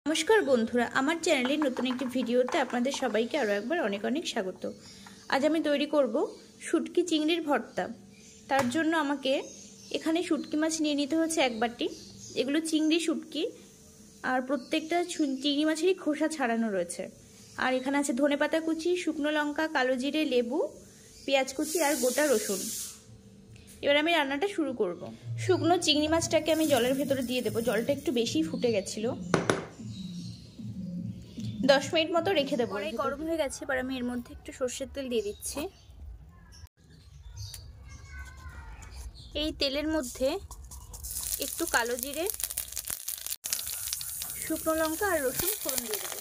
নমস্কার বন্ধুরা, আমার চ্যানেলে নতুন একটি ভিডিওতে আপনাদের সবাইকে আরও একবার অনেক অনেক স্বাগত। আজ আমি তৈরি করব শুটকি চিংড়ির ভর্তা। তার জন্য আমাকে এখানে শুটকি মাছ নিয়ে নিতে হচ্ছে এক বাটি। এগুলো চিংড়ি শুটকি, আর প্রত্যেকটা চিংড়ি মাছেরই খোসা ছাড়ানো রয়েছে। আর এখানে আছে ধনেপাতা কুচি, শুকনো লঙ্কা, কালো জিরে, লেবু, পেঁয়াজ কুচি আর গোটা রসুন। এবার আমি রান্নাটা শুরু করব। শুকনো চিংড়ি মাছটাকে আমি জলের ভেতরে দিয়ে দেবো। জলটা একটু বেশি ফুটে গেছিলো, 10 মিনিট মতো রেখে দেবো। কড়াই গরম হয়ে গেছে, এবার আমি এর মধ্যে একটু সর্ষের তেল দিয়ে দিচ্ছি। এই তেলের মধ্যে একটু কালো জিরে, শুকনো লঙ্কা আর রসুন ফোড়ন দিয়ে দেবো।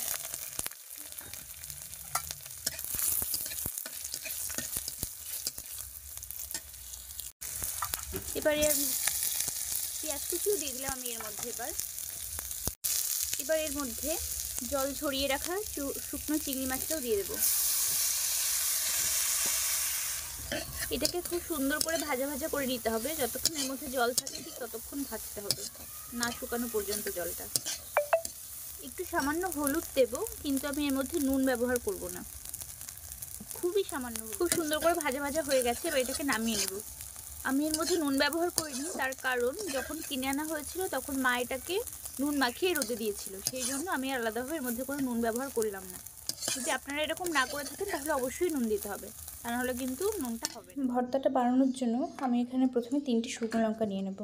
এবারে পেঁয়াজ কুচিও দিয়ে দিলাম আমি এর মধ্যে। এবার এর মধ্যে জল ঝরিয়ে রাখা শুকনো চিংড়ি মাছটাও দিয়ে দেবো। এটাকে খুব সুন্দর করে ভাজা ভাজা করে নিতে হবে। যতক্ষণ এর মধ্যে জল থাকে ঠিক ততক্ষণ ভাজতে হবে, না শুকানো পর্যন্ত জলটা। একটু সামান্য হলুদ দেব, কিন্তু আমি এর মধ্যে নুন ব্যবহার করব না, খুবই সামান্য। খুব সুন্দর করে ভাজা ভাজা হয়ে গেছে, এবার এটাকে নামিয়ে নেব। আমি এর মধ্যে নুন ব্যবহার করিনি, তার কারণ যখন কিনে আনা হয়েছিল তখন মা এটাকে নুন মাখিয়ে রোদে দিয়েছিল, সেই জন্য আমি আলাদাভাবে এর মধ্যে কোনো নুন ব্যবহার করলাম না। যদি আপনারা এরকম না করে থাকেন তাহলে অবশ্যই নুন দিতে হবে, তা নাহলে কিন্তু নুনটা হবে না। ভর্তাটা বানানোর জন্য আমি এখানে প্রথমে 3টি শুকনো লঙ্কা নিয়ে নেব।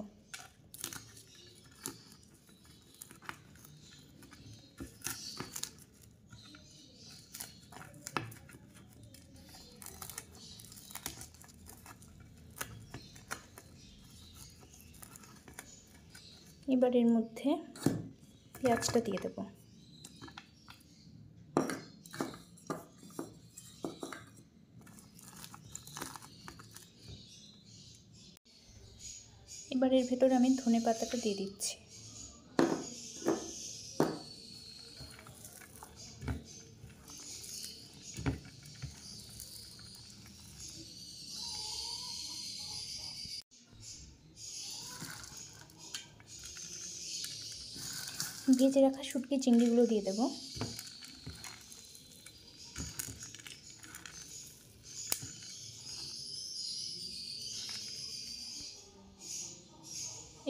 এবার এর মধ্যে পেঁয়াজটা দিয়ে দেব। এবার এর ভেতরে আমি ধনেপাতাটা দিয়ে দিচ্ছি। ভেজে রাখা শুটকি চিংড়িগুলো দিয়ে দেব।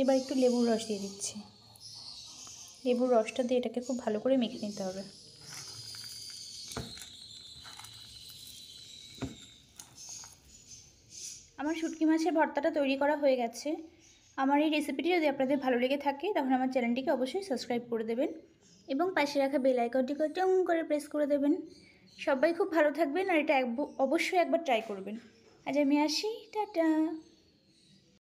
এবার একটু লেবুর রস দিয়ে দিচ্ছি। লেবুর রসটা দিয়ে এটাকে খুব ভালো করে মেখে নিতে হবে। আমার শুটকি মাছের ভর্তাটা তৈরি করা হয়ে গেছে। আমার এই রেসিপিটি যদি আপনাদের ভালো লেগে থাকে তাহলে আমার চ্যানেলটিকে অবশ্যই সাবস্ক্রাইব করে দেবেন এবং পাশে রাখা বেল আইকনটিকে টং করে প্রেস করে দেবেন। সবাই খুব ভালো থাকবেন, আর এটা অবশ্যই একবার ট্রাই করবেন। আজ আমি আসি, টাটা।